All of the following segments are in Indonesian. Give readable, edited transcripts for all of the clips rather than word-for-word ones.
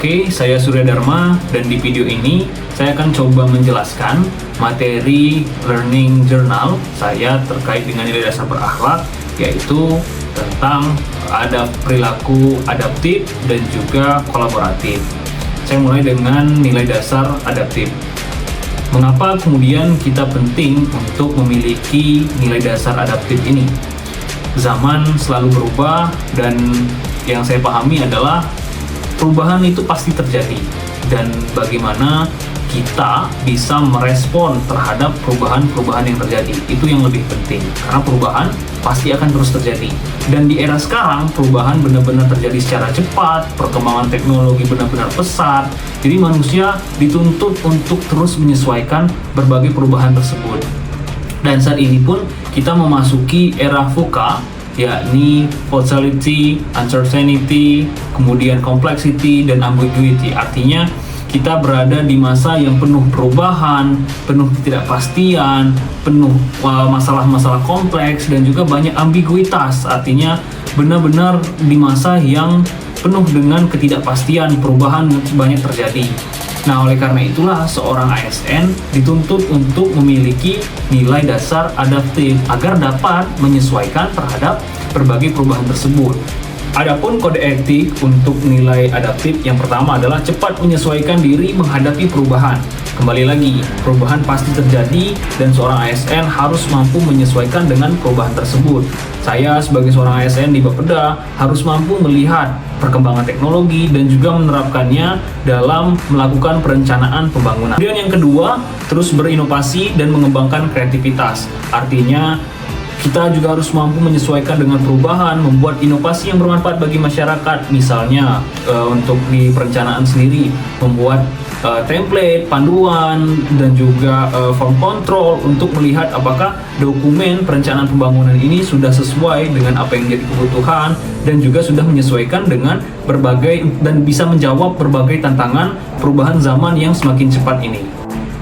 Oke, saya Surya Dharma dan di video ini saya akan coba menjelaskan materi learning journal saya terkait dengan nilai dasar berakhlak, yaitu tentang ada perilaku adaptif dan juga kolaboratif. Saya mulai dengan nilai dasar adaptif. Mengapa kemudian kita penting untuk memiliki nilai dasar adaptif ini? Zaman selalu berubah dan yang saya pahami adalah perubahan itu pasti terjadi, dan bagaimana kita bisa merespon terhadap perubahan-perubahan yang terjadi itu yang lebih penting, karena perubahan pasti akan terus terjadi. Dan di era sekarang perubahan benar-benar terjadi secara cepat, perkembangan teknologi benar-benar pesat, jadi manusia dituntut untuk terus menyesuaikan berbagai perubahan tersebut. Dan saat ini pun kita memasuki era VUCA, yakni volatility, uncertainty, kemudian complexity, dan ambiguity. Artinya kita berada di masa yang penuh perubahan, penuh ketidakpastian, penuh masalah-masalah kompleks, dan juga banyak ambiguitas. Artinya benar-benar di masa yang penuh dengan ketidakpastian, perubahan banyak terjadi. Nah, oleh karena itulah seorang ASN dituntut untuk memiliki nilai dasar adaptif agar dapat menyesuaikan terhadap berbagai perubahan tersebut. Adapun kode etik untuk nilai adaptif yang pertama adalah cepat menyesuaikan diri menghadapi perubahan. Kembali lagi, perubahan pasti terjadi dan seorang ASN harus mampu menyesuaikan dengan perubahan tersebut. Saya sebagai seorang ASN di Bapeda harus mampu melihat perkembangan teknologi dan juga menerapkannya dalam melakukan perencanaan pembangunan. Kemudian yang kedua, terus berinovasi dan mengembangkan kreativitas. Artinya kita juga harus mampu menyesuaikan dengan perubahan, membuat inovasi yang bermanfaat bagi masyarakat. Misalnya untuk di perencanaan sendiri, membuat template, panduan, dan juga form control untuk melihat apakah dokumen perencanaan pembangunan ini sudah sesuai dengan apa yang jadi kebutuhan dan juga sudah menyesuaikan dengan berbagai dan bisa menjawab berbagai tantangan perubahan zaman yang semakin cepat ini.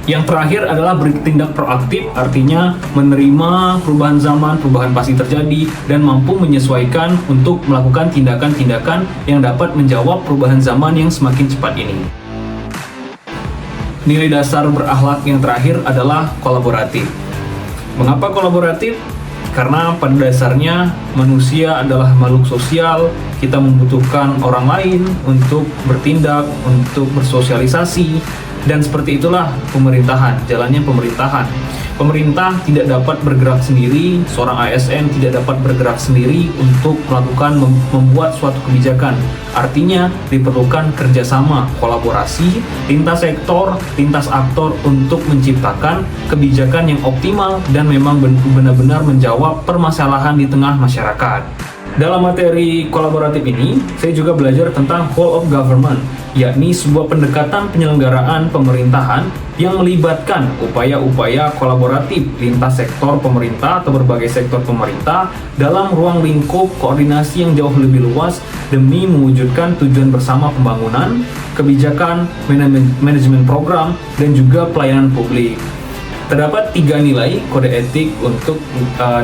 Yang terakhir adalah bertindak proaktif, artinya menerima perubahan zaman, perubahan pasti terjadi, dan mampu menyesuaikan untuk melakukan tindakan-tindakan yang dapat menjawab perubahan zaman yang semakin cepat ini. Nilai dasar berakhlak yang terakhir adalah kolaboratif. Mengapa kolaboratif? Karena pada dasarnya manusia adalah makhluk sosial, kita membutuhkan orang lain untuk bertindak, untuk bersosialisasi, dan seperti itulah pemerintahan, jalannya pemerintahan. Pemerintah tidak dapat bergerak sendiri, seorang ASN tidak dapat bergerak sendiri untuk melakukan membuat suatu kebijakan. Artinya diperlukan kerjasama, kolaborasi, lintas sektor, lintas aktor untuk menciptakan kebijakan yang optimal dan memang benar-benar menjawab permasalahan di tengah masyarakat. Dalam materi kolaboratif ini, saya juga belajar tentang whole of government, yakni sebuah pendekatan penyelenggaraan pemerintahan yang melibatkan upaya-upaya kolaboratif lintas sektor pemerintah atau berbagai sektor pemerintah dalam ruang lingkup koordinasi yang jauh lebih luas demi mewujudkan tujuan bersama pembangunan, kebijakan, manajemen program, dan juga pelayanan publik. Terdapat 3 nilai kode etik untuk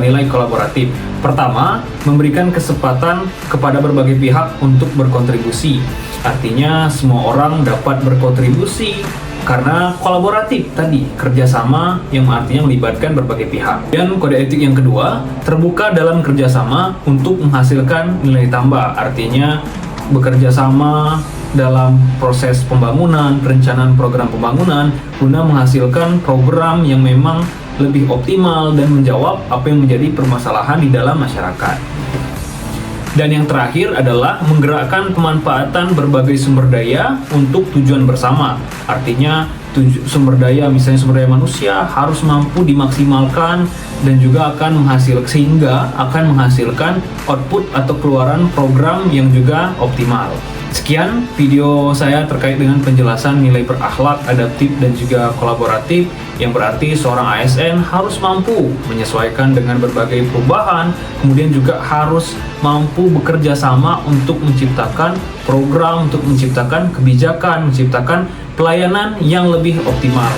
nilai kolaboratif. Pertama, memberikan kesempatan kepada berbagai pihak untuk berkontribusi. Artinya semua orang dapat berkontribusi karena kolaboratif tadi, kerjasama yang artinya melibatkan berbagai pihak. Dan kode etik yang kedua, terbuka dalam kerjasama untuk menghasilkan nilai tambah. Artinya bekerja sama dalam proses pembangunan, perencanaan program pembangunan guna menghasilkan program yang memang lebih optimal dan menjawab apa yang menjadi permasalahan di dalam masyarakat. Dan yang terakhir adalah menggerakkan pemanfaatan berbagai sumber daya untuk tujuan bersama. Artinya sumber daya, misalnya sumber daya manusia harus mampu dimaksimalkan dan juga akan menghasilkan output atau keluaran program yang juga optimal. Sekian video saya terkait dengan penjelasan nilai berakhlak, adaptif, dan juga kolaboratif, yang berarti seorang ASN harus mampu menyesuaikan dengan berbagai perubahan, kemudian juga harus mampu bekerja sama untuk menciptakan program, untuk menciptakan kebijakan, menciptakan pelayanan yang lebih optimal.